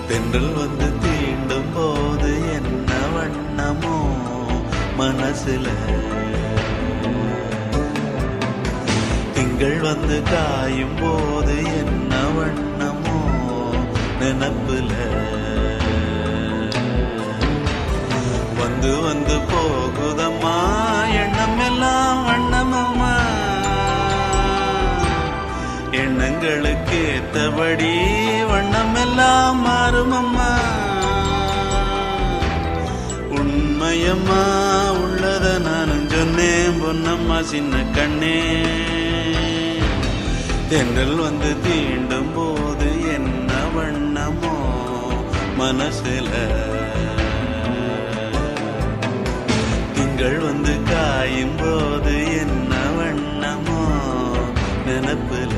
தென்றல் வந்து தீண்டும் போது என்ன வண்ணமோ மனசுல, திங்கள் வந்து காயும் போது என்ன வண்ணமோ நினப்புல, வந்து வந்து போகுதம்மா எண்ணம் எல்லாம் வண்ணமம்மா, எண்ணங்களுக்கு ஏத்தபடி வண்ணம் எல்லாம் மாறுமம்மா, உண்மையம்மா உள்ளத நானும் சொன்னேன் பொன்னம்மா சின்ன கண்ணே, தென்றல் வந்து தீண்டும் போது என்ன வண்ணமோ மனசுல, திங்கள் வந்து காயும் போது என்ன வண்ணமோ நினப்புல.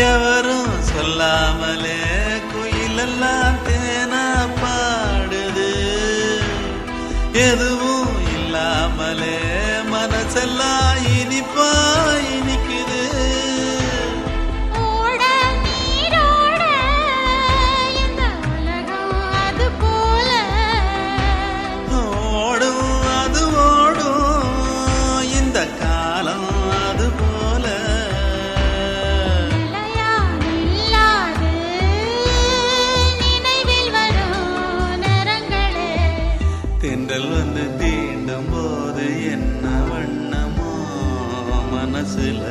எவரும் சொல்லாமலே குயிலெல்லாம் தேனா பாடுது, எதுவும் இல்லாமலே மனசெல்லாம் இனிப்பா இனிக்குது, ஓடும் அது ஓடும் இந்த காலம் அது போல, தென்றல் வந்து தீண்டும் போது என்ன வண்ணமோ மனசுல,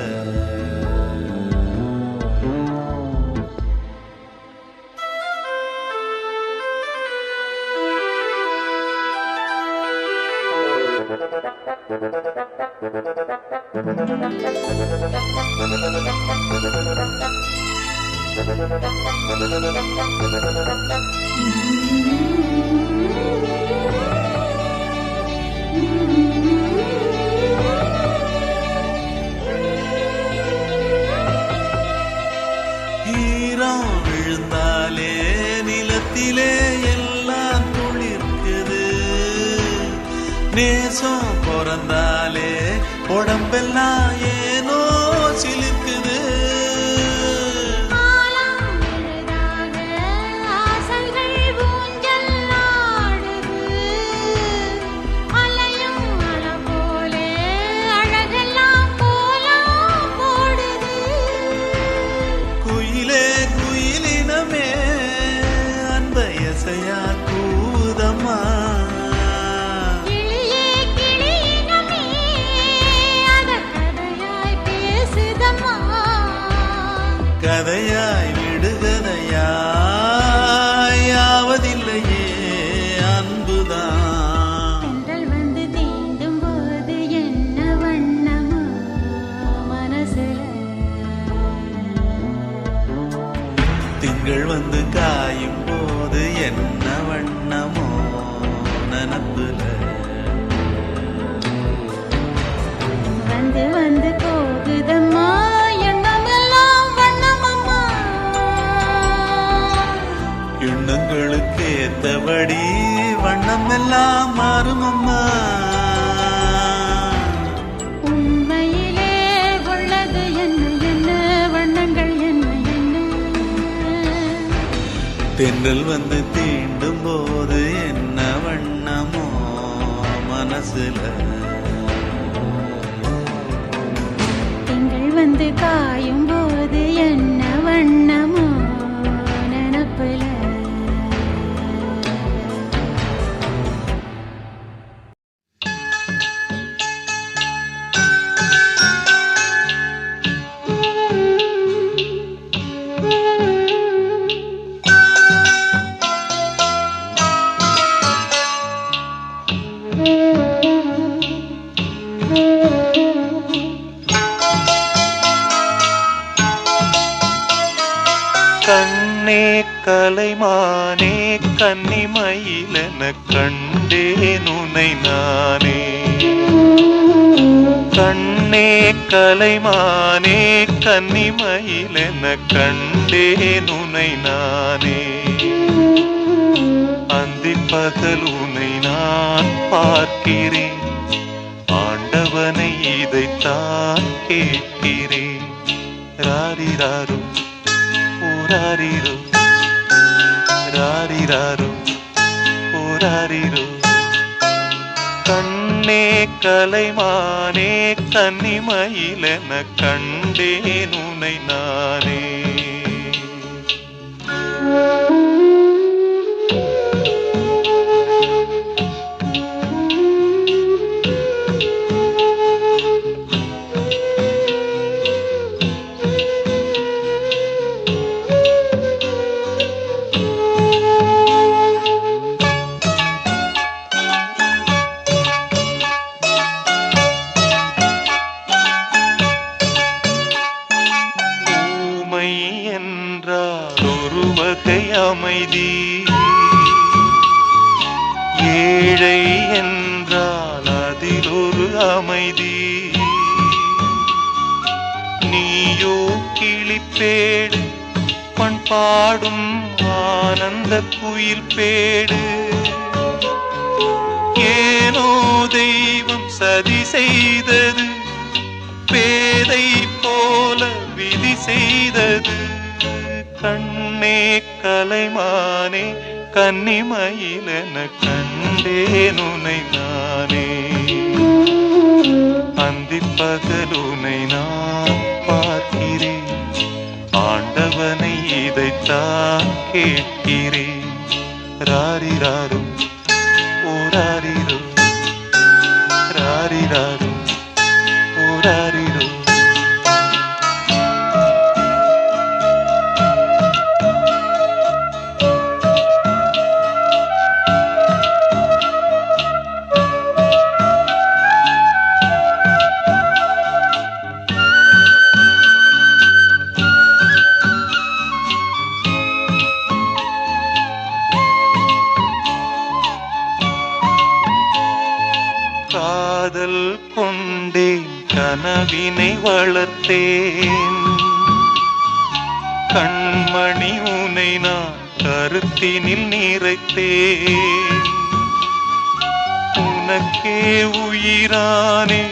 ஈரம் விழுந்தாலே நிலத்திலே எல்லாம் துளிர்க்குது, நேசம் பிறந்தாலே உடம்பெல்லாம் ஏனோ சிலிர்க்குது, கூதம்மா கதையாய் விடுகதையாய் யாவதில்லையே அன்புதான், தென்றல் வந்து தீண்டும் போது என்ன வண்ணமோ மனசுல, திங்கள் வந்து காயும் போது என்ன வண்ணமோ நினப்புல, வந்து வந்து போகுதம்மா எண்ணமெல்லாம் வண்ணமம்மா, எண்ணங்களுக்கு ஏத்தபடி வண்ணம் எல்லாம் மாறுமம்மா, உண்மையிலே உள்ளது என்ன என்ன வண்ணங்கள் என்ன என்ன, தென்றல் வந்து தீண்டும் போது என்ன வண்ணமோ மனசுல திங்கள் வந்து காயும் போது என்ன வண்ணமோ நினப்புல. கண்ணே கலைமானே கன்னிமயிலென கண்டேன் உனை நானே. கண்ணே கலைமானே கன்னிமயிலென கண்டேன் உனை நானே. அந்திப் பகல் உனை நான் பார்க்கிறேன், ஆண்டவனை இதைத்தான் கேட்கிறேன். ராரிராரு ஓராரிரு ராரிராரு ஓராரிரு. கண்ணே கலைமானே கன்னிமயிலென கண்டேன் உனை நானே. ஒரு வகை அமைதி, ஏழை என்றால் அதில் ஒரு அமைதி. நீயோ கிளிப்பேடு, பண்பாடும் ஆனந்த குயில் பேடு. ஏனோ தெய்வம் சதி செய்தது, பேதை போல விதி செய்தது. கண்ணே கலைமானே கன்னிமயிலென கண்டேன் உனை நானே. அந்திப் பகல் உனை நான் பார்க்கிறேன், ஆண்டவனை இதைத்தான் கேட்கிறேன். ராரிராரு ஓராரிரு ராரிராரு ஓராரிரு. காதல் கொண்டேன், கனவினை வளர்த்தேன். கண்மணி உனை நான் கருத்தினில் நிறைத்தேன். உனக்கே உயிரானே,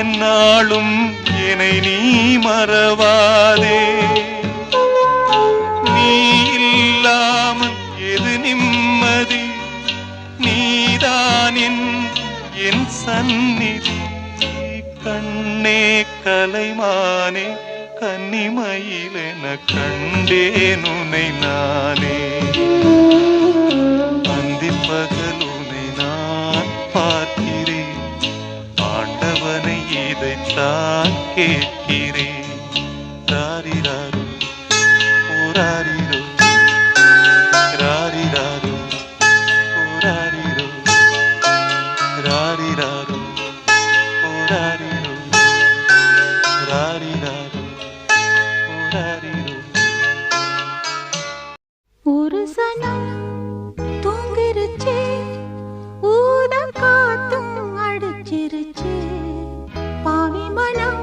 என்னாலும் என்னை நீ மறவாதே. நீ இல்லாமல் எது நிம்மதி, நீதான் என் சந்நிதி. கண்ணே கலைமானே கன்னிமயிலென கண்டேன் உனை நானே. அந்திப் பகல் உனை நான் பார்க்கிறேன், ஆண்டவனை இதைத்தான் கேட்கிறேன். ராரிராரு ஓராரிரு ராரிராரு ஓராரிரு ராரிராரு ஓராரிரு ராரிராரு ஓராரிரு. ஒரு சனம் தூங்கிருச்சு, ஊதம் காத்தும் அடிச்சிருச்சு. பாவி மனம்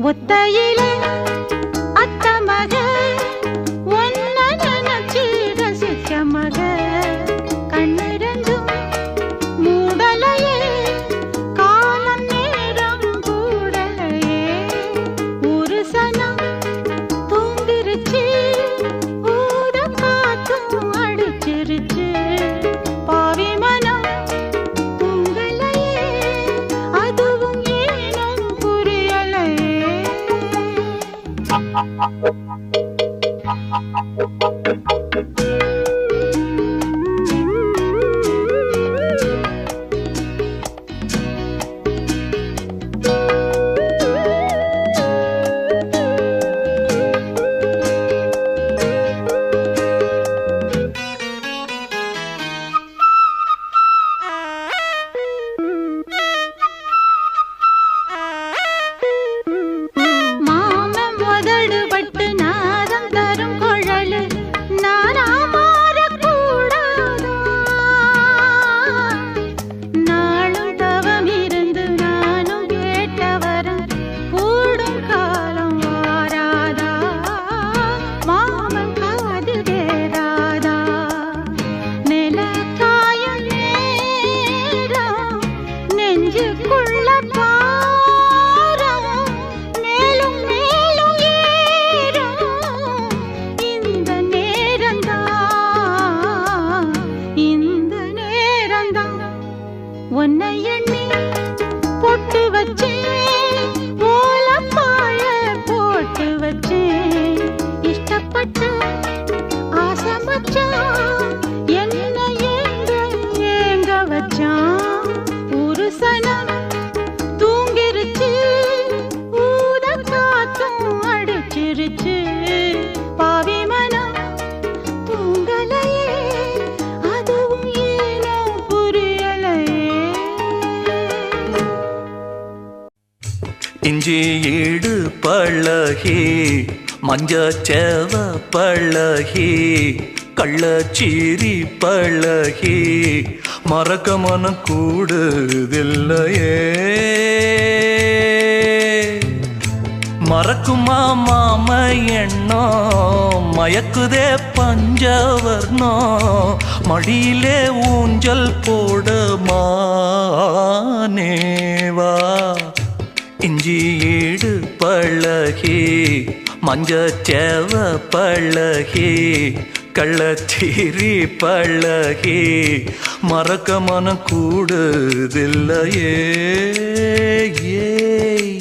ஒத்தையில அத்த மக ஒன்ன நினைச்சு ரசிச்ச மக கண்ணிரண்டும் மூடலையே காலம் நேரம் கூடலையே ஒரு சனம் தூங்கிருச்சு ஊத காத்தும் அடிச்சிருச்சு பாவி மனம் தூங்கலையே அதுவும் ஏனும் புரியலையே மாமன் முதடுபட்டு நாதம் தரும் குழலு நானா மாறக்கூடாதா நாளும் தவம் இருந்து நானும் கேட்டவரம் கூடும் காலம் வாராதா மாமன் காது கேடாதா நிலக்காயும் நேரம் நெஞ்சுக்குள்ள பாரம் மேலும் மேலும் ஏறும் இந்த நேரம்தான் உன்னை எண்ணி பொட்டு வச்சேன் ஓலப்பாழ போட்டு வச்சேன் இஷ்டப்பட்டு ஆசை மச்சான் என்ன ஏங்க வச்சான் ஒரு சனம் தூங்கிருச்சு ஊத காத்தும் அடிச்சிருச்சு பாவி மனம் தூங்கலையே அதுவும் ஏனோ புரியலையே இஞ்சி ஈடு பழகி மஞ்சச்சேவ பழகி கள்ளச்சீரி பழகி மறக்க மனம் கூடுதில்லையே மறக்குமா மாம எண்ணம் மயக்குதே பஞ்சவர்ணம் மடியிலே ஊஞ்சல் போட மானேவா இஞ்சி ஈடு பழகி மஞ்சச்சேவ பழகி கள்ளச்சீரி பழகி மறக்க மனம் கூடுதில்லையே ஏய்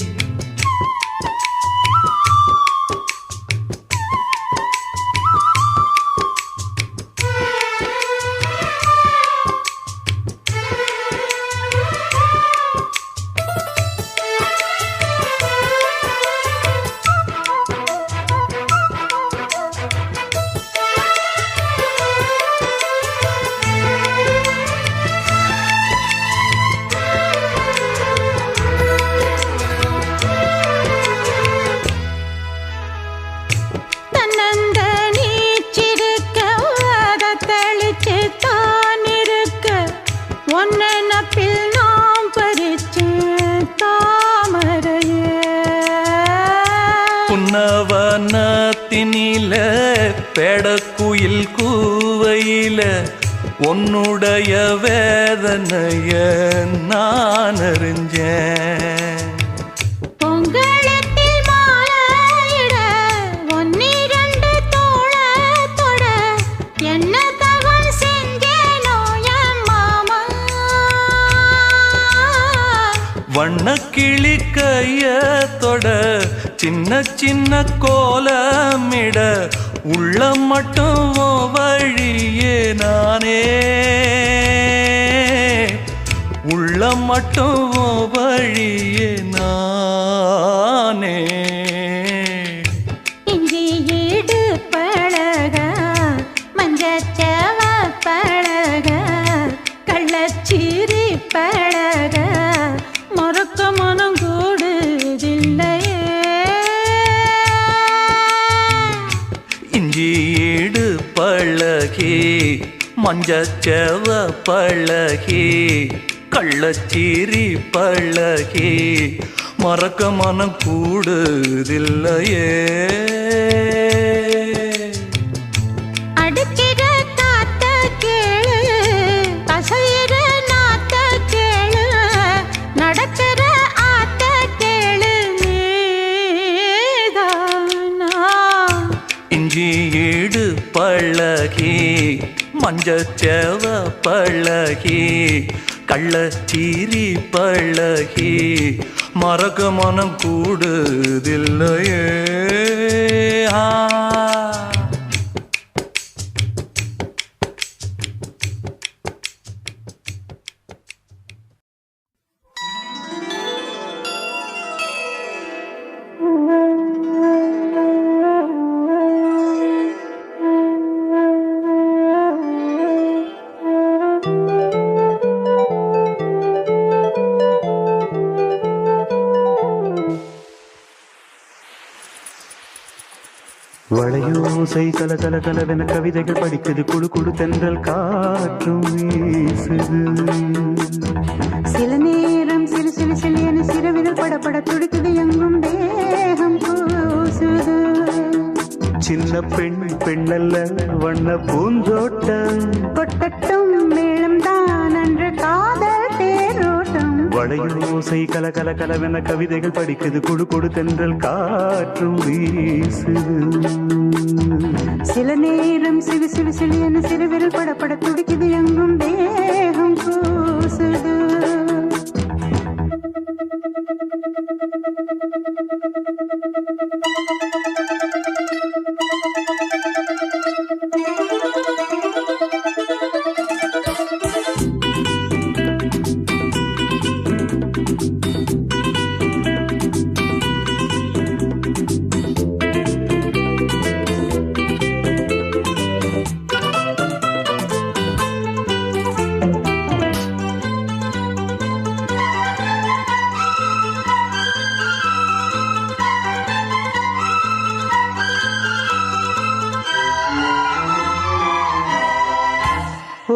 தன்னந்த நீச்சிருக்க அதை தெளிச்சு தான் இருக்க ஒன்ன நப்பில் நாம் பறிச்சு தாமரையே புன்னவனத்தினில பெடக்குயில் கூவையில உன்னுடைய வேதனைய நான் அறிஞ்சேன் பொங்கலத்தில் மாலையிட ஒன்னிரண்டு தோளத்தொட என்ன தவம் செஞ்சேனோ என் மாமா வண்ணக்கிளி கையத்தொட சின்ன சின்ன கோலமிட உள்ள மட்டும் உன் வழியே நானே உள்ள மட்டும் உன் வழியே நானே இஞ்சி ஈடு பழக மஞ்சச்சேவ பழக கள்ளச்சீரி பழக மறக்க மனம் கூடுதில்லையே இஞ்சி ஈடு பழகி மஞ்சச்சேவ பழகி கள்ளச்சீரி பழகி மறக்க மனம் கூடுதில்லையே. அடிக்கிற காத்த கேளு, அசையிற நாத்த கேளு, நடக்கிற ஆத்த கேளு நீதானா. இஞ்சி ஈடு பழகி மஞ்சச்சேவ பழகி கள்ளச்சீரி பழகி மறக்க மனம் கூடுதில்லையே. வளையோசை கல கல கலவென கவிதைகள் படிக்குது, குழு குழு தென்றல் காற்றும் வீசுது. சில நேரம் சிறு சிறு சிலியன சிறுவிரல் படப்பட துடிக்குது, எங்கும் தேகம் கூசுது. சின்ன பெண் பெண்ணல்ல வண்ண பூந்தோட்டம், கொட்டட்டும் மேளம் தான் அன்று காதல் தேரோட்டம். வளையோசை கல கல கலவென கவிதைகள் படிக்குது, குழு குழு தென்றல் காற்றும் வீசுது. சில நேரம் சிறு சிறு சிலியன சிறுவிரல் படப்பட துடிக்குது, எங்கும் தேகம் கூசுது.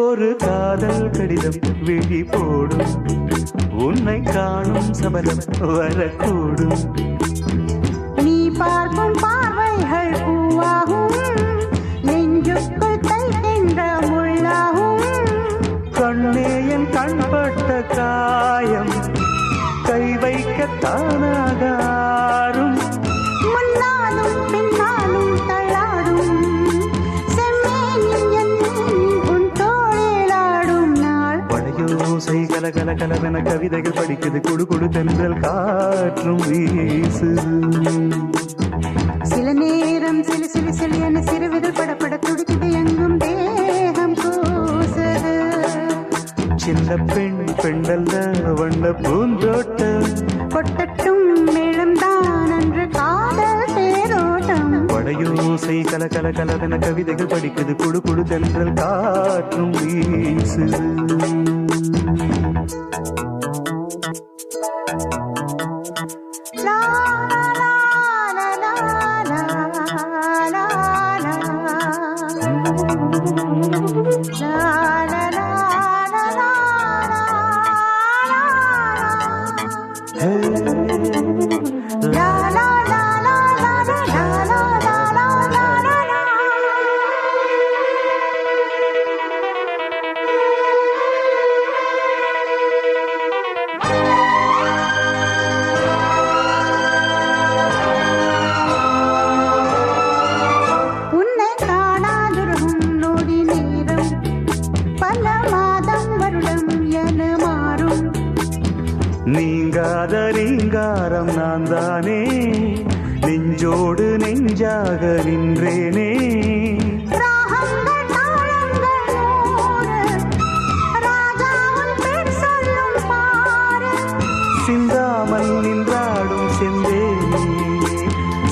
ஒரு காதல் கடிதம் விழி போடும், உன்னை காணும் சபலம் வரக்கூடும். நீ பார்க்கும் பார்வைகள் பூவாகும், நெஞ்சுக்குள் தைக்கின்ற முள்ளாகும். கண்ணே என் கண்பட்ட காயம் கை வைக்க தானாகாரும். முன்னாலும் பின்னாலும் தள்ளாடும், செம்மேனில் என் உன் தோளிலாடும் நாள். வளையோசை கல கல கலவென கவிதைகள் படிக்குது, குடு குடு தென்றல் காற்றும் வீசுது. சில நேரம் சிலு சிலு சிலியன சிறுவிரல் படப்பட துடிக்குது, எங்கும் தேகம் கூசுது. சின்ன பெண் பெண்ணல்ல வண்ண பூந்தோட்டம், கொட்டட்டும் மேளம் தான் அன்று காதல் தேரோட்டம். வளையோசை கல கல கலவென கவிதைகள் படிக்குது, குடு குடு தென்றல் காற்றும் வீசுது. லா லா லா லா லா லா லா லா. லா லா லா லா லா லா. லா லா லா லா லா லா லா லா லா லா லா. உன்னை காணாதிருக்கும் நொடி நேரம் பல மாதம் வருடம் என மாறும். நீங்காத ரீங்காரம் நான் தானே, நெஞ்சோடு நெஞ்சாக நின்றேனே. ராகங்கள் தாளங்கள் நூறு, ராஜாவின் பேர் சொல்லும் பாரு. சிந்தாமல் நின்றாடும் செந்தேனே,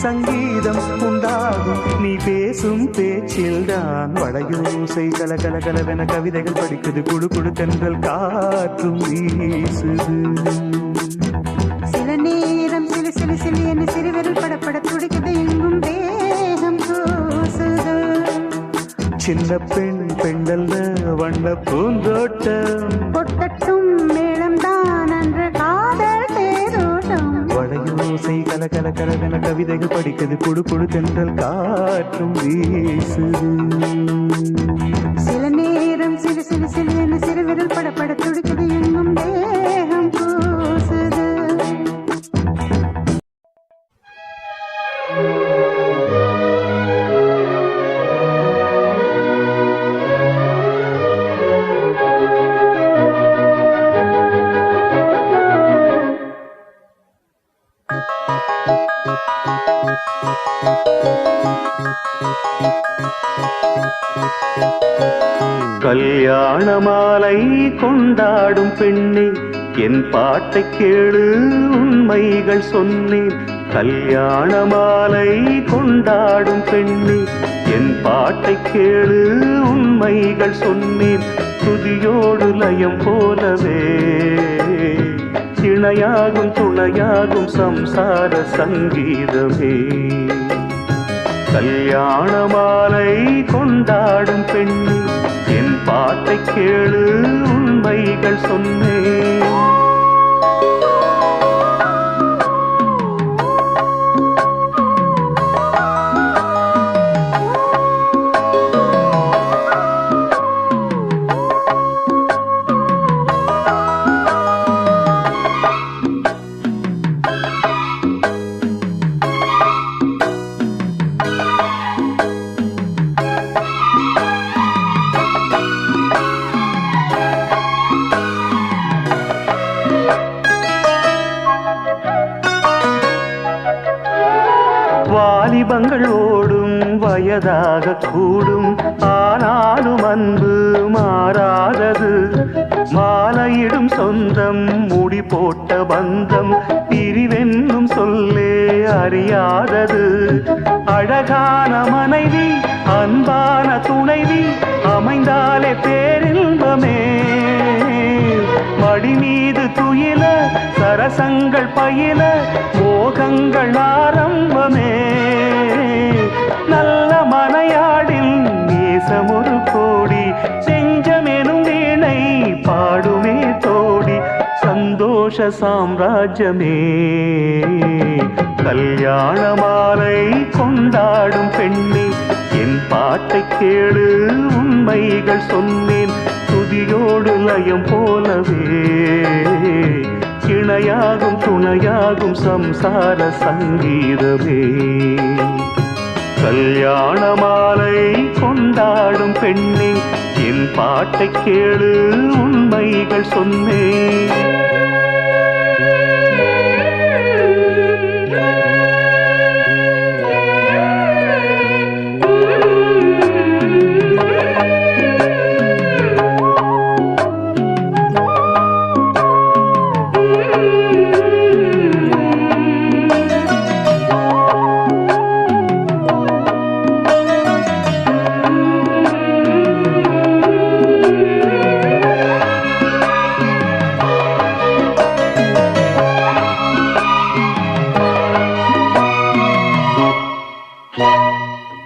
சங்கீதம் உண்டாகும் நீ பேசும் பேச்சில்தான். வளையோசை கல கல கலவென கவிதைகள் படிக்குது, குழு குழு தென்றல் காற்றும் வீசுது. சில நேரம் சிலு சிலு சிலியன சிறுவிரல் படப்பட துடிக்குது, எங்கும் தேகம் கூசுது. சின்ன பெண் பெண்ணல்ல வண்ண பூந்தோட்டம், கொட்டட்டும் மேளம் தான் அன்று காதல் தேரோட்டம். கல கல கலவென கவிதைகள் படிக்குது குடு குடு தென்றல் காற்றும் வீசுது சில நேரம் சிறு சிறு சிறு என சிறு விரல் படப்பட துடிக்குது எங்கும் தேகம் கூசுது கல்யாண மாலை கொண்டாடும் பெண்ணே என் பாட்டை கேளு உண்மைகள் சொன்னேன் கல்யாண மாலை கொண்டாடும் பெண்ணே என் பாட்டை கேளு உண்மைகள் சொன்னேன் துதியோடு லயம் போலவே இணையாகும் துணையாகும் சம்சார சங்கீதமே கல்யாண மாலை கொண்டாடும் பெண்ணே என் பாட்டை கேளு உண்மைகள் சொன்னேன் வாலிபங்கள் ஓடும் வயதாக கூடும் ஆனாலும் அன்பு மாறாதது மாலையிடும் சொந்தம் முடி போட்ட பந்தம் பிரிவென்னும் சொல்லே அறியாதது அழகான மனைவி அன்பான துணைவி அமைந்தாலே பேரின்பமே மடி மீது துயில சரசங்கள் பயில மோகங்கள் ஆரம்பமே நல்ல மனையாடில் நேசமொரு கோடி செஞ்சமெனும் வீணை பாடுமே தோடி சந்தோஷ சாம்ராஜ்யமே கல்யாண மாலை கொண்டாடும் பெண்ணே என் பாட்டை கேளு உண்மைகள் சொன்னேன் துதியோடு லயம் போலவே இணையாகும் துணையாகும் சம்சார சங்கீதமே கல்யாண மாலை கொண்டாடும் பெண்ணே என் பாட்டை கேளு உண்மைகள் சொன்னேன்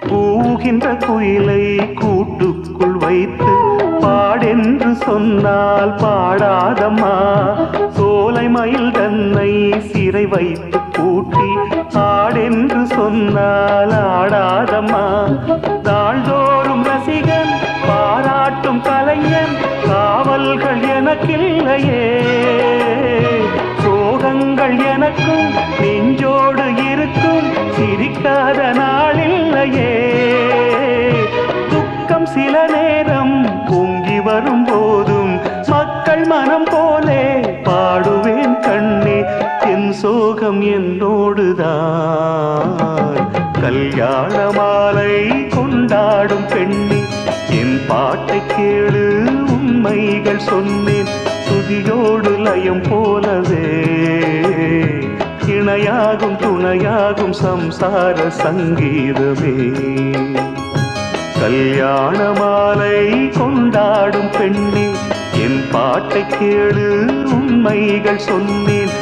கூகின்ற குயிலை கூட்டுக்குள் வைத்து பாடென்று சொன்னால் பாடாதம்மா சோலை மயில் தன்னை சிறை வைத்து பூட்டி ஆடென்று சொன்னால் ஆடாதம்மா நாள்தோறும் ரசிகன் பாராட்டும் கலைஞன் காவல்கள் எனக்கில்லையே சோகங்கள் எனக்கும் நெஞ்சோடு இருக்கும் சிரிக்காத நாளில்லையே துக்கம் சில நேரம் பொங்கி வரும் போதும் மக்கள் மனம் போலே பாடுவேன் கண்ணே என் சோகம் என்னோடுதான் கல்யாண மாலை கொண்டாடும் பெண்ணே என் பாட்டை கேளு உண்மைகள் சொன்னேன் துதியோடு லயம் போலவே இணையாகும் துணையாகும் சம்சார சங்கீதமே கல்யாண மாலை கொண்டாடும் பெண்ணே என் பாட்டை கேளு உண்மைகள் சொன்னேன்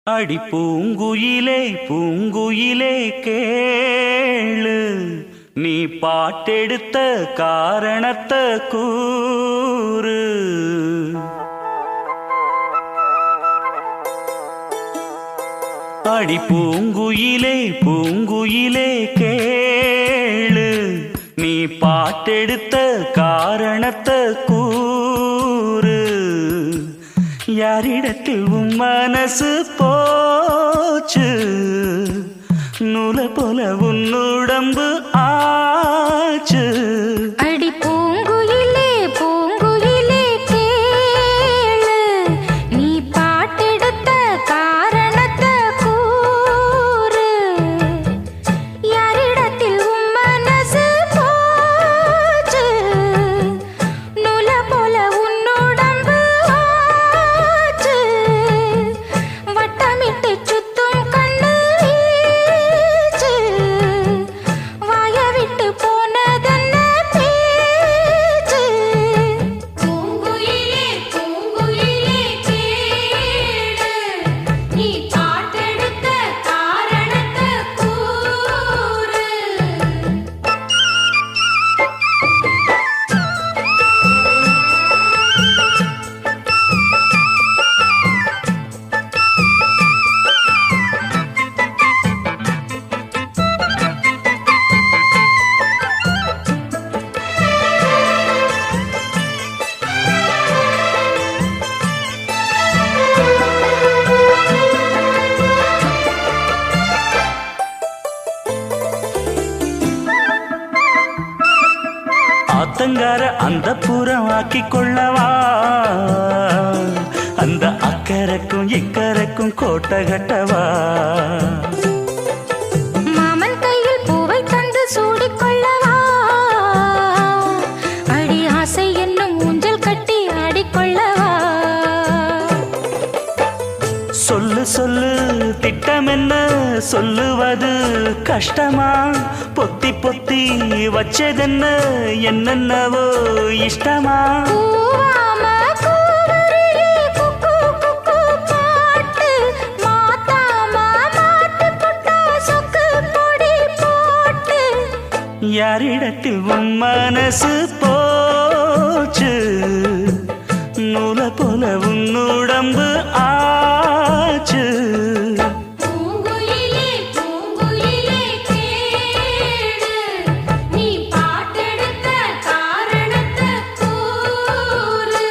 அடி பூங்குயிலே பூங்குயிலே கேளு நீ பாட்டெடுத்த காரணத்தை கூறு. அடி பூங்குயிலே பூங்குயிலே கேளு நீ பாட்டெடுத்த காரணத்தை கூறு. யாரிடத்தில் உன் மனசு போச்சு நூலை போல உன் உடம்பு ஆச்சு. அடி பூங்குயிலே பூங்குயிலே கேளு நீ பாட்டெடுத்த காரணத்தை கூறு. யாரிடத்தில் உன் மனசு போச்சு நூலை போல உன் உடம்பு ஆச்சு. வட்டமிட்டு சுத்தும் கண்ணு வீச்சு வாய விட்டு போனதென்ன பேச்சு. பூங்குயிலே பூங்குயிலே கேளு நீ பாட்டெடுத்த காரணத்தை கூறு. ஆத்தங்கார அந்த புறம் ஆக்கி கொள்ளவா அந்த அக்கறைக்கும் இக்கரைக்கும் கோட்டை கட்டவா. மாமன் கையில் பூவை தந்து சூடிக்கொள்ளவா அடி ஆசை என்னும் ஊஞ்சல் கட்டி ஆடிக்கொள்ளவா. சொல்லு சொல்லு திட்டம் என்ன சொல்லுவது கஷ்டமா. பொத்தி பொத்தி வச்சதென்ன என்னென்னவோ இஷ்டமா. பூவாம கூவருளி குக்கு குக்கு பாட்டு மாத்தாம மாட்டு புட்டா சொக்கு பொடி போட்டு. யாரிடத்தில் உன் மனசு போச்சு நூலை போல உன் உடம்பு ஆச்சு. பூங்குயிலே பூங்குயிலே கேளு நீ பாட்டெடுத்த காரணத்தை கூறு.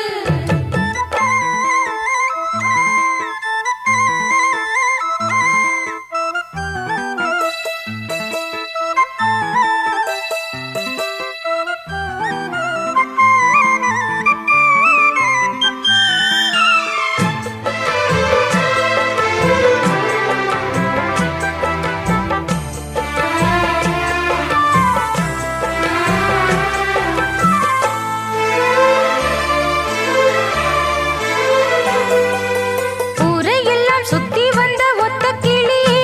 ஊரையெல்லாம் சுத்தி வந்த ஒத்த கிளியே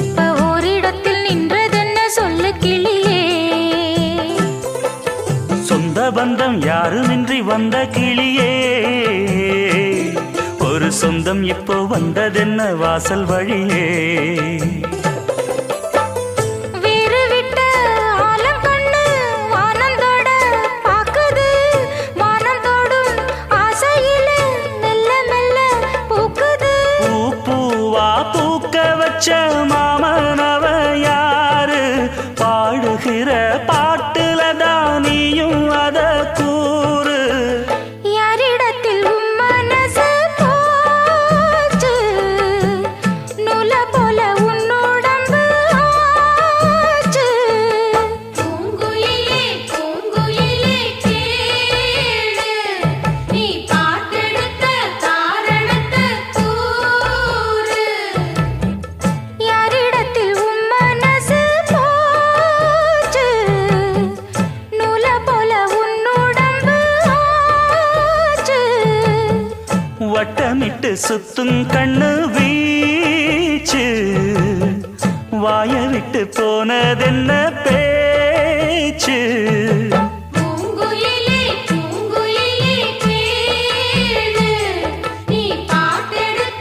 இப்ப ஓரிடத்தில் நின்றதென்ன சொல்லு கிளியே. சொந்த பந்தம் யாருமின்றி வந்த கிளியே ஒரு சொந்தம் இப்போ வந்ததென்ன வாசல் வழியே. வீறு விட்ட ஆலம் கண்ணு வானந்தோட பாக்குது வானந்தோடும் ஆசையில மெல்ல மெல்ல பூக்குது. பூ பூவா பூக்க வச்ச மாமனவ யாரு பாடுகிற பாட்டுல தானியும் அத கூறு. யாரிடத்தில் உன் மனசு போச்சு நூலை போல உன் உடம்பு ஆச்சு. பூங்குயிலே பூங்குயிலே கேளு நீ பாட்டெடுத்த காரணத்தை கூறு. யாரிடத்தில் உன் மனசு போச்சு நூலை போல உன் உடம்பு ஆச்சு. வட்டமிட்டு சுத்தும் கண்ணு வீச்சு வாய விட்டு போனதென்ன பேச்சு. பூங்குயிலே பூங்குயிலே கேளு நீ பாட்டெடுத்த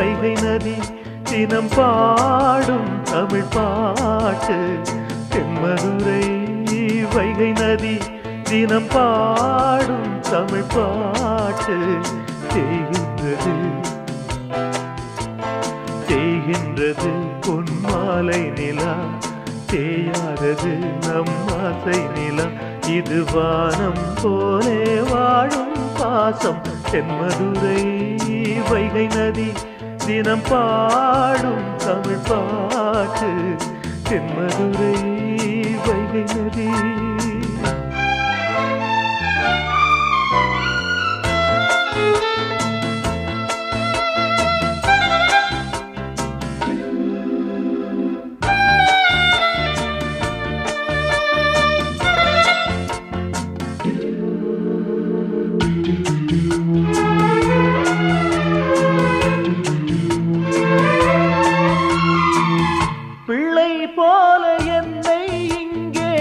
வைகை நதி தினம் பாடும் தமிழ் பாட்டு தென்மதுரை வைகை நதி தினம் பாடும் தமிழ் பாட்டு தேய்கின்றது தேய்கின்றது பொன்மாலை நிலா தேயாதது நம் ஆசை நிலா இது வானம் போலே வாழும் பாசம் தென்மதுரை வைகை நதி தினம் பாடும் தமிழ் பாட்டு தென்மதுரை வைகை நதி பிள்ளை போல என்னை இங்கே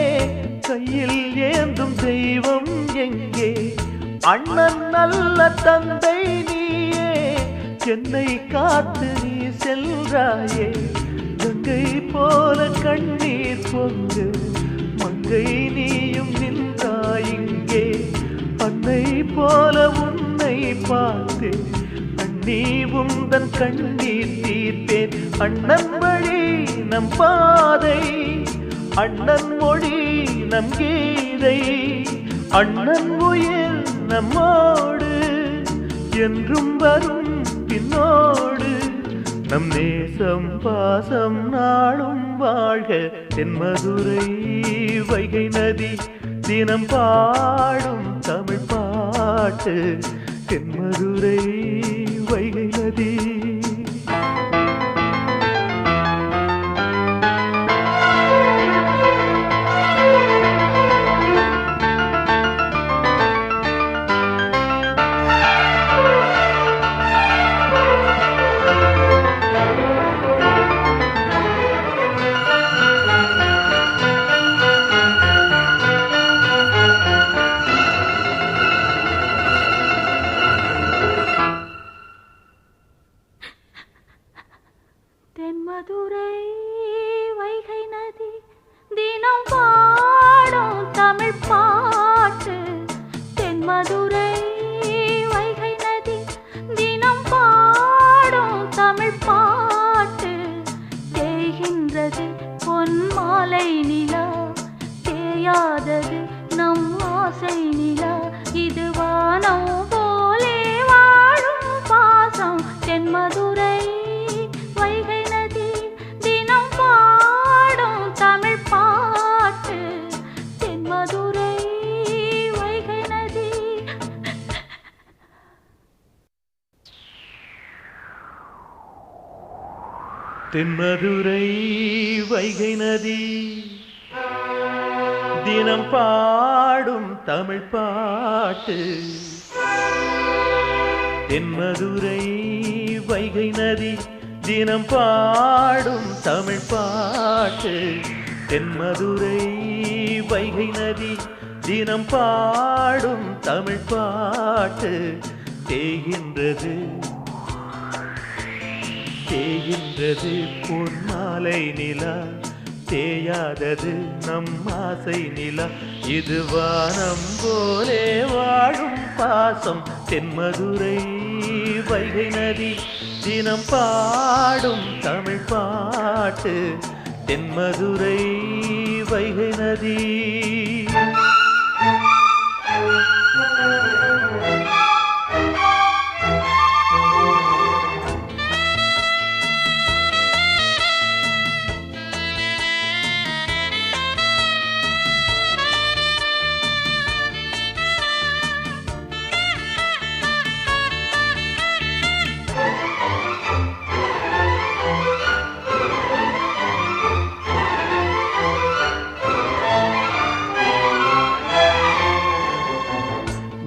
கையில் ஏந்தும் தெய்வம் எங்கே அண்ணன் நல்ல தந்தை நீயே என்னை காத்து நீ செல்றாயே கங்கை போல கண்ணீர் பொங்கு மங்கை நீயும் நின்றாய் இங்கே அன்னை போல உன்னை பார்த்து நீ உந்தன் கண்ணீர் தீர்த்தேன் அண்ணன் வழி நம் பாதை அண்ணன் மொழி நம் கீதை அண்ணன் உயிர் நம்மோடு என்றும் வரும் பின்னோடு நம் நேசம் பாசம் நாளும் வாழ்க தென்மதுரை வைகை நதி தினம் பாடும் தமிழ் பாட்டு தென்மதுரை வைகை நதி தென்மதுரை வைகை நதி தினம் பாடும் தமிழ் பாட்டு தென்மதுரை வைகை நதி தினம் பாடும் தமிழ் பாட்டு தேய்கின்றது பொன்மாலை நிலா தேயாதது நம் ஆசை நிலா இது வானம் போலே வாழும் பாசம் தென்மதுரை வைகை நதி தினம் பாடும் தமிழ் பாட்டு தென்மதுரை வைகை நதி தென்மதுரை வைகை நதி தினம் பாடும் தமிழ் பாட்டு தென்மதுரை வைகை நதி தினம் பாடும் தமிழ் பாட்டு தென்மதுரை வைகை நதி தினம் பாடும் தமிழ் பாட்டு தேய்கின்றது தேய்கின்றது பொன்மாலை நிலா தேயாதது நம் ஆசை நிலா இது வானம் போலே வாழும் பாசம் தென்மதுரை வைகை நதி தினம் பாடும் தமிழ் பாட்டு தென்மதுரை வைகை நதி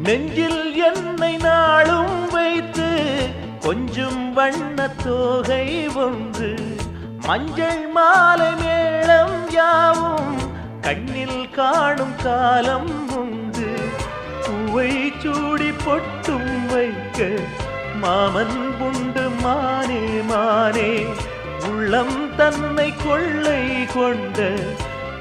நெஞ்சில் என்னை நாளும் வைத்து கொஞ்சம் வண்ண தோகை ஒன்று மஞ்சள் மாலை மேளம் யாவும் கண்ணில் காணும் காலம் உண்டு பூவை சூடி பொட்டும் வைக்க மாமன் உண்டு மானே மானே உள்ளம் தன்னை கொள்ளை கொண்ட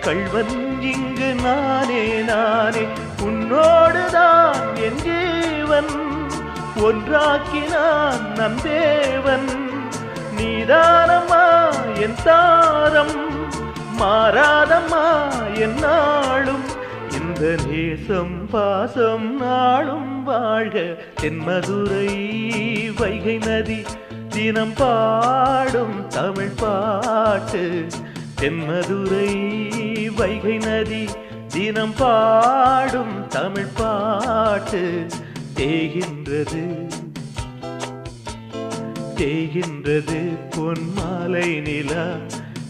கள்வன் இங்கு நானே நானே உன்னோடுதான் என் ஜீவன் ஒன்றாக்கினான் நம் தேவன் நீதானம்மா என் தாரம் மாறாதம்மா என் நாளும் இந்த நேசம் பாசம் நாளும் வாழ்க தென்மதுரை வைகை நதி தினம் பாடும் தமிழ் பாட்டு தென்மதுரை வைகை நதி தினம் பாடும் தமிழ் பாட்டு தேகின்றது தேகின்றது பொன்மாலை நிலா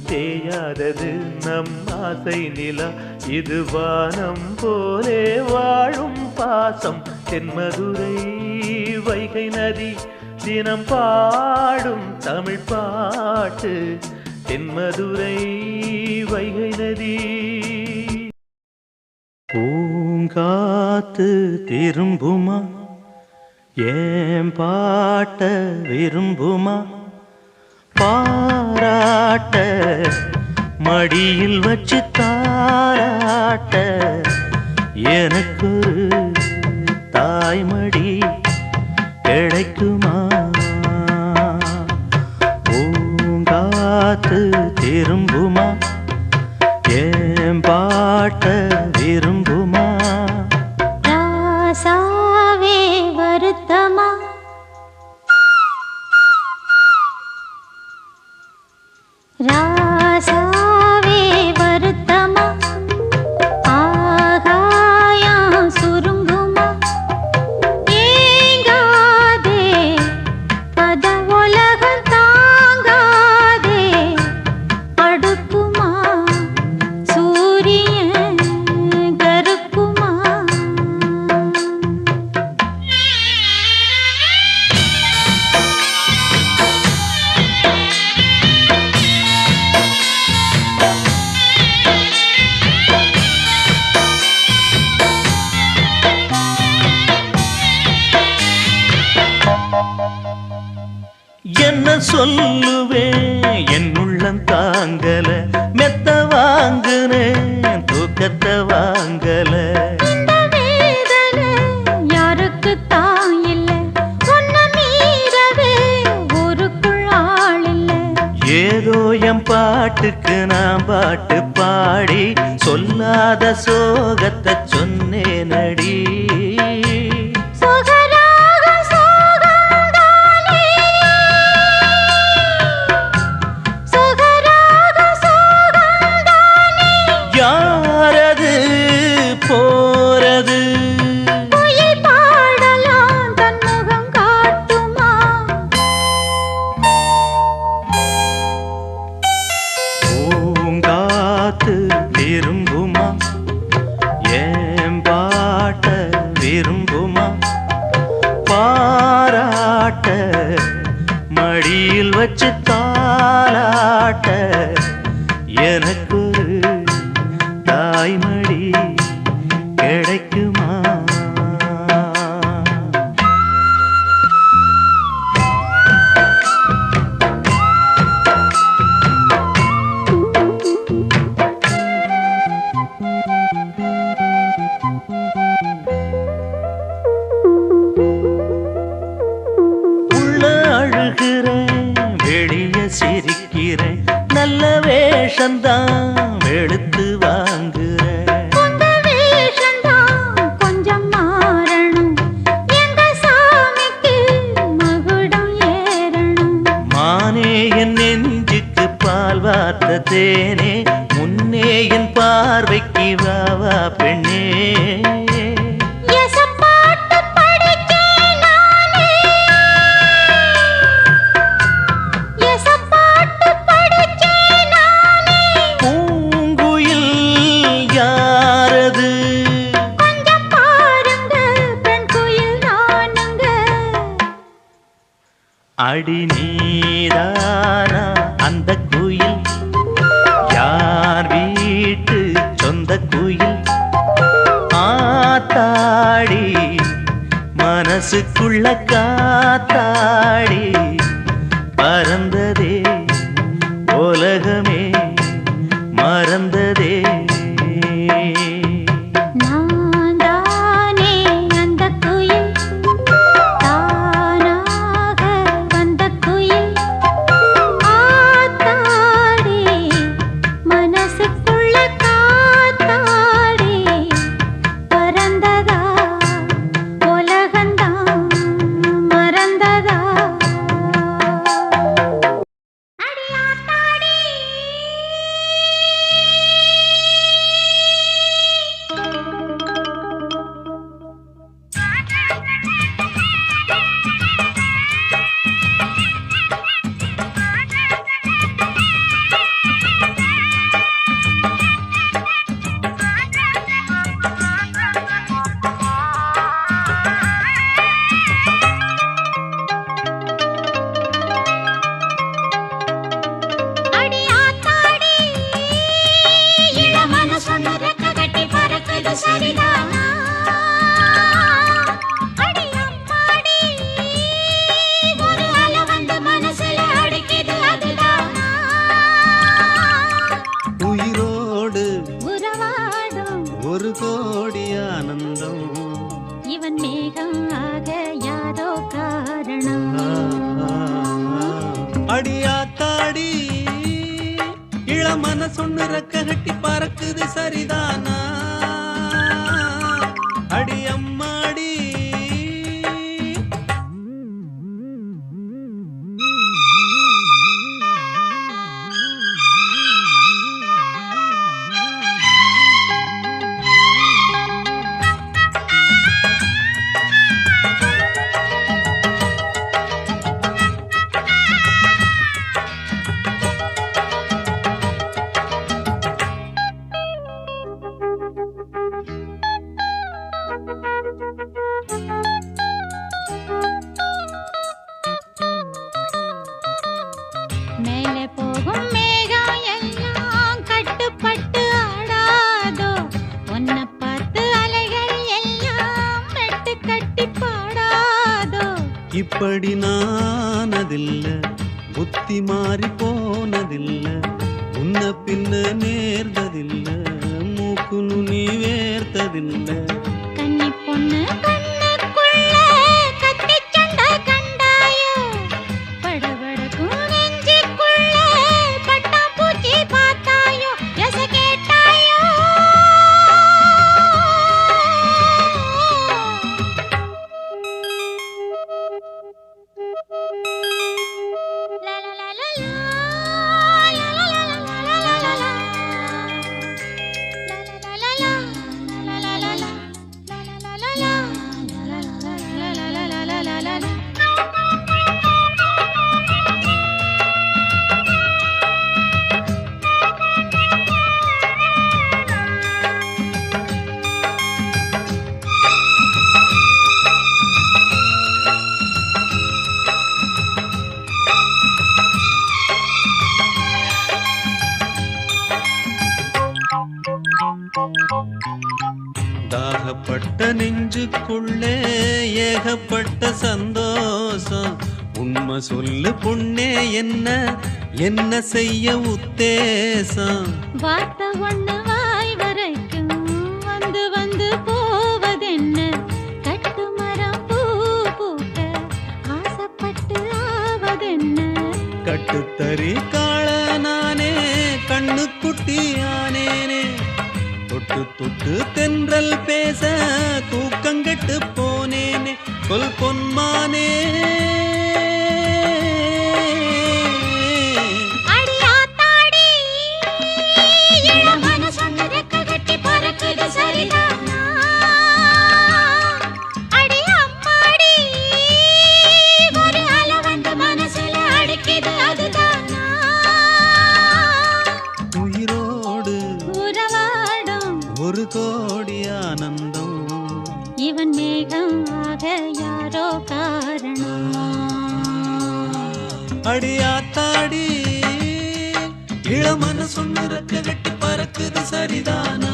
தேயாதது நம் ஆசை நிலா இது வானம் போலே வாழும் பாசம் தென்மதுரை வைகை நதி தினம் பாடும் தமிழ் பாட்டு தென்மதுரை வைகை நதி பூங்காத்து திரும்புமா ஏன் பாட்ட விரும்புமா பாராட்ட மடியில் வச்சு தாராட்ட எனக்கு தாய்மடி கிடைக்குமா பூங்காத்து திரும்புமா ஏன் பாட்ட விரும்புமா ராசாவே வருத்தமா ராசாவே வருத்தமா ஆகாயம் சுருங்குமா ஏங்காதே பத உலகம் தாங்காதே அடுக்குமா சூரியன் கருக்குமா என்ன சொல்லுவேன் என் உள்ளம் தாங்கல மெத்த வாங்குனேன் தூக்கத்தை வாங்கல இந்த வேதனை யாருக்கு தான் இல்ல ஒன்ன மீறவே ஊருக்குள் ஆள் இல்ல ஏதோ என் பாட்டுக்கு நான் பாட்டு பாடி சொல்லாத சோகத்தை சொன்னேனடி சுகராக சோகந்தானே சுகராக சோகந்தானே யாரது போறது குயில் பாடலாம் தன் முகம் காட்டுமா பூங்காத்து விரும்புமா ஏன் பாட்ட விரும்புமா பாராட்ட மடியில் வச்சு தாலாட்ட எனக்கு தாய்மடி கிடைக்குமா உள்ள அழுகிறேன் வெளிய சிரிக்கிறேன் நல்ல வேஷந்தான் வெளுத்து வாங்குறேன் உங்க வேஷந்தான் கொஞ்சம் மாறணும் எங்க சாமிக்கு மகுடம் ஏறணும் மானே என் நெஞ்சுக்கு பால் வார்த்த தேனே முன்னே என் பார்வைக்கு வாவா பெண்ணே எசப்பாட்டு படிச்சேன் நானே எசப்பாட்டு படிச்சேன் நானே பூங்குயில் யாரது கொஞ்சம் பாருங்க பெண் குயில் நானுங்க அடி நீதானா அந்த குயில் யார் வீட்டு சொந்த குயில் ஆத்தாடி மனசுக்குள்ள காத்தாடி பறந்ததே உலகமே மறந்ததே நான் தானே அந்த குயில் தானாக வந்த குயில் ஆத்தாடி மனசுக்குள்ள காத்தாடி பறந்ததா உலகந்தான் மறந்ததா அடியாத்தாடி அடியாத்தாடி இளமன சொன்னரக்க கட்டி பறக்குது சரிதானா அடியம்மாடி ஒரு அலை வந்து மனசுல அடிக்குது அதுதானா உயிரோடு உறவாடும் ஒரு கோடி ஆனந்தம் இவன் மேகம் ஆக யாரோ காரணம் அடியாத்தாடி இளமன சொன்னு ரெக்க கட்டி பறக்குது சரிதானா அடி அம்மாடி மேலே போகும் மேகம் எல்லாம் கட்டுப்பட்டு ஆடாதோ உன்னை பார்த்து அலைகள் எல்லாம் மெட்டு கட்டி பாடாதோ இப்படி நானதில்ல புத்தி மாறி போனதில்ல உன்ன பின்ன நேர்ந்ததில்ல மூக்கு நுனி வேர்த்ததில்ல கன்னி பொண்ணு கண்ணுக்குள்ள கத்தி சண்டை கண்டாயோ படபடக்கும் நெஞ்சுக்குள்ள பட்டாம்பூச்சி பார்த்தாயோ எச கேட்டாயோ லா லா லா லா லா லா லா லா லா லா லா தாகப்பட்ட நெஞ்சுக்குள்ளே ஏகப்பட்ட சந்தோஷம் உண்மை சொல்லு பொண்ணே என்ன செய்ய உத்தேசம் வார்த்தை ஒண்ணு வாய் வரைக்கும் வந்து வந்து போவதென்ன கட்டு மரம் பூ பூக்க ஆசைப்பட்டு ஆவதென்ன கட்டுத்தறி காள நானே கண்ணுக்குட்டி ஆனேனே தொட்டு தொட்டு தென்றல் பேச தூக்கங்கெட்டு போனேனே சொல் பொன்மானே அடியாத்தாடி இளமன சொன்ன ரெக்க கட்டி பறக்குது சரிதானா அடி அம்மாடி ஒரு அலை வந்து மனசுல அடிக்குது அதுதானா உயிரோடு உறவாடும் ஒரு கோடி ஆனந்தம் இவன் மேகம் ஆக யாரோ காரணம் அடியாத்தாடி இளமன சொன்ன ரெக்க கட்டி பறக்குது சரிதானா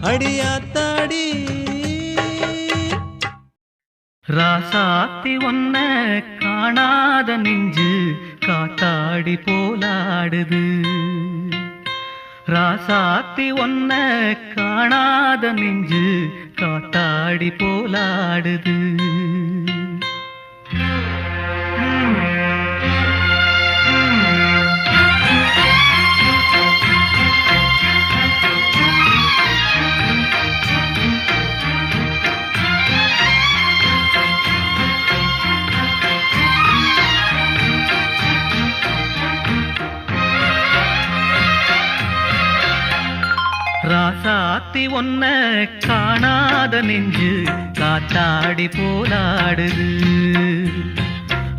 அடியாத்தாடி ராசாத்தி ஒன்ன காணாத நெஞ்சு காத்தாடி போலாடுது. ராசாத்தி ஒன்ன காணாத நெஞ்சு காத்தாடி போலாடுது. ராசாத்தி ஒன்ன காணாத நெஞ்சு காத்தாடி போலாடுது.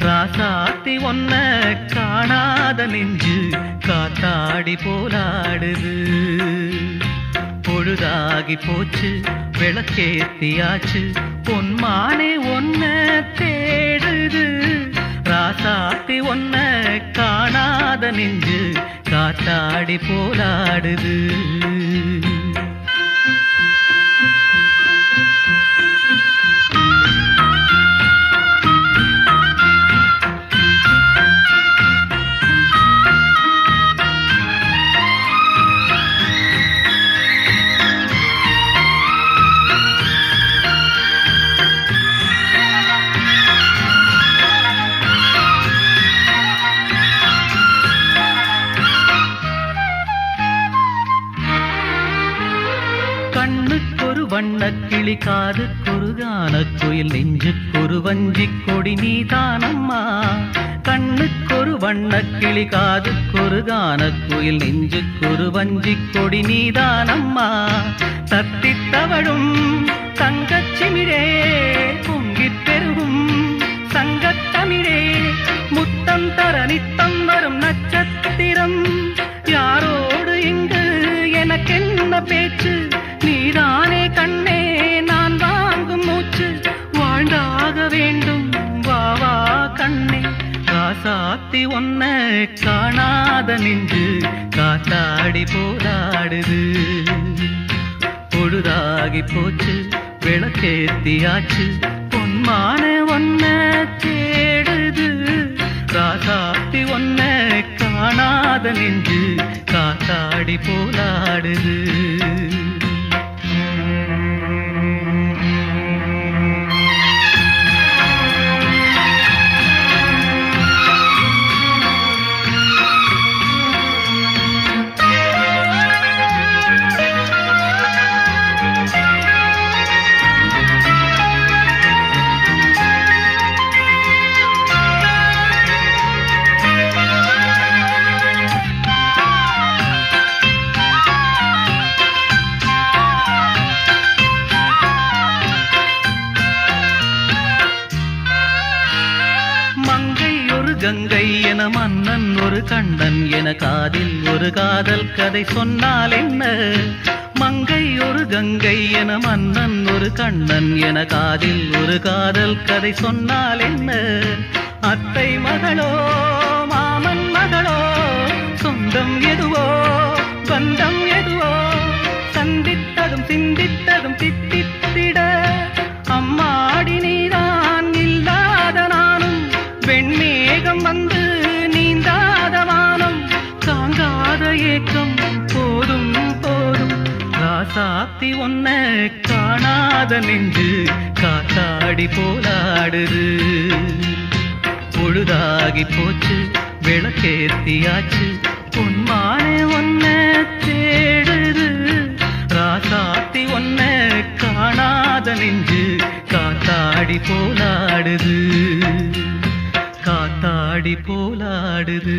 ராசாத்தி ஒன்ன காணாத நெஞ்சு காத்தாடி போலாடுது. பொழுதாகி போச்சு விளக்கேத்தியாச்சு பொன்மானே ஒன்ன தேடுது. ராசாத்தி ஒன்ன காணாத நெஞ்சு காத்தாடி போலாடுது. கண்ணுக்கொரு வண்ணக்கிளி காதுக்கொரு கானக்குயில் நெஞ்சுக்கொரு வஞ்சிக் கொடி நீதானம்மா. கண்ணுக்கொரு வண்ணக்கிளி காதுக்கொரு கானக்குயில் நெஞ்சுக்கொரு வஞ்சிக் கொடி நீதானம்மா. தத்தித் தவழும் தங்கச்சிமிழே பொங்கிப் பெருகும் சங்கத்தமிழே முத்தம் தர நித்தம் வரும் நட்சத்திரம். யாரோடு இங்கு எனக்கென்ன பேச்சு, நீதானே கண்ணே நான் வாங்கும் மூச்சு. வாழ்ந்தாக வேண்டும் வா வா கண்ணே. ராசாத்தி ஒன்ன காணாத நெஞ்சு காத்தாடி போராடுது. பொழுதாகி போச்சு விளக்கேத்தியாச்சு பொன்மான ஒன்ன தேடுது. ராசாத்தி ஒன்ன காணாத நெஞ்சு காத்தாடி போராடுது. கங்கை என மன்னன் ஒரு கண்ணன் என காதில் ஒரு காதல் கதை சொன்னால் என்ன. மங்கை ஒரு கங்கை என மன்னன் ஒரு கண்ணன் என காதில் ஒரு காதல் கதை சொன்னால் என்ன. அத்தை மகளோ மாமன் மகளோ சொந்தம் எதுவோ பந்தம் எதுவோ சந்தித்ததும் சிந்தித்ததும் தித்தித்திட அம்மாடி நீதான் இல்லாத நானும். வெண்மேகம் வந்து நீந்தாத வானம் தாங்காத ஏக்கம் போதும் போதும். ராசாத்தி ஒன்ன காணாத நெஞ்சு காத்தாடி போலாடுது. பொழுதாகி போச்சு விளக்கேத்தியாச்சு பொன்மானே ஒன்ன தேடுது. ராசாத்தி ஒன்ன காணாத நெஞ்சு காத்தாடி போலாடுது. காத்தாடி போலாடுது.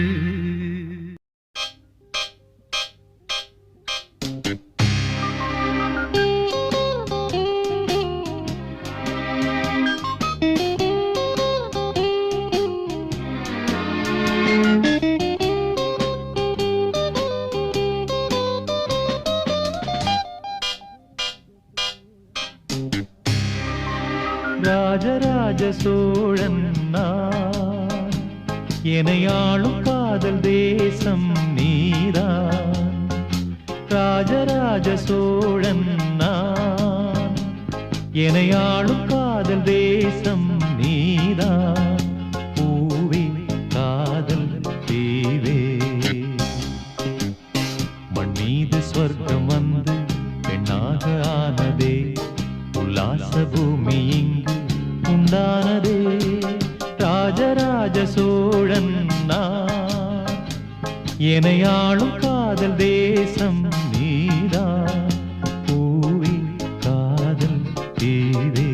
ராஜராஜ சோழன் நான், எனையாளும் காதல் தேசம் நீதான். ராஜராஜ சோழன் நான், எனையாளும் காதல் தேசம் நீதான். சோழன் நான். எனையாளும் காதல் தேசம் நீதான். பூவி காதல் தீவே.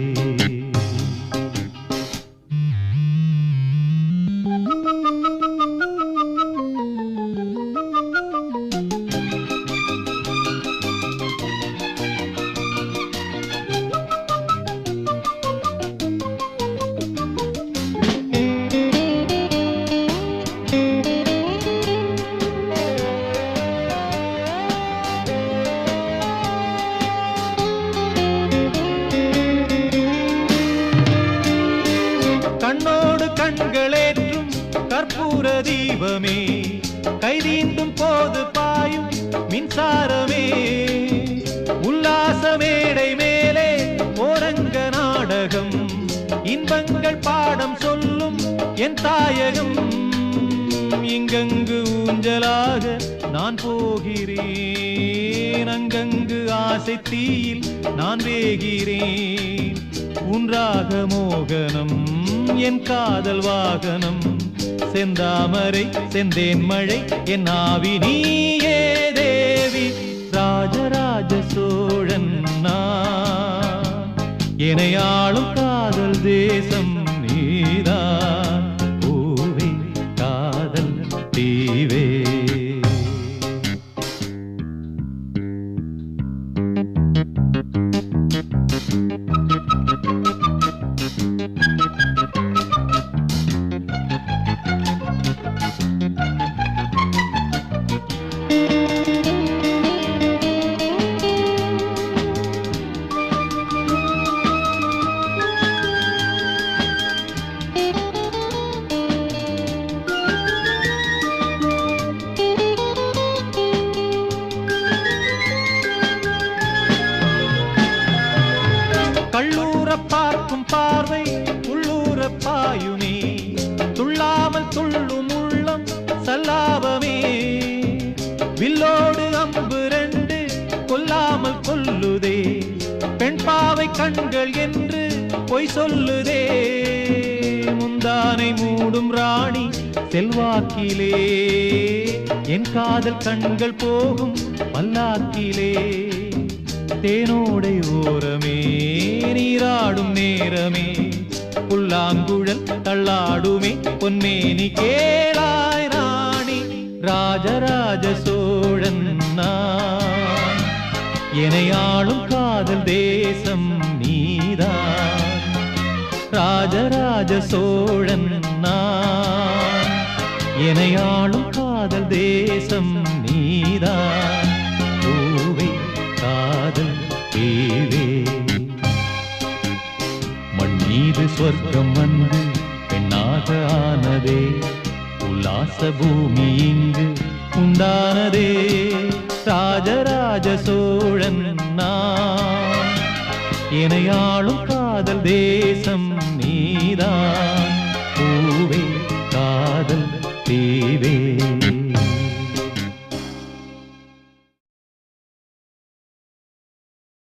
கண்ணோடு கண்களேற்றும் கற்பூர தீபமே, கைதீண்டும் போது பாயும் மின்சாரமே, உல்லாச மேடை மேலே ஓரங்க நாடகம், இன்பங்கள் பாடம் சொல்லும் என் தாயகம். இங்கங்கு ஊஞ்சலாக நான் போகிறேன், அங்கங்கு ஆசை தீயில் நான் வேகிறேன். உன்றாக மோகனம் என் காதல் வாகனம், செந்தாமரை செந்தேன் மழை என் ஆவி நீயே தேவி. ராஜராஜ சோழன் நான், எனையாளும் காதல் தேசம் நீதான். பூவே காதல் தீவே. கள்ளூர பார்க்கும் பார்வை உள்ளூர பாயுமே, துள்ளாமல் துள்ளும் உள்ளம் சல்லாபமே. வில்லோடு அம்பு ரெண்டு கொல்லாமல் கொல்லுதே, பெண் பாவை கண்கள் என்று பொய் சொல்லுதே. முந்தானை மூடும் ராணி செல்வாக்கிலே, என் காதல் கண்கள் போகும் பல்லாக்கிலே. தேனோடை ஓரமே நீராடும் நேரமே, புல்லாங்குழல் தள்ளாடுமே பொன்னேனி கேளாய் ராணி. ராஜராஜ சோழன் நான், எனையாளும் காதல் தேசம் நீதான். ராஜராஜ சோழன் நான், எனையாளும் காதல் தேசம் நீதான். பூவே காதல் தேவே. மண் மீது சொர்க்கம் வந்து பெண்ணாக ஆனதே, உல்லாச பூமி இங்கு உண்டானதே. ராஜராஜ சோழன் நான், எனையாளும் காதல் தேசம் நீதான்.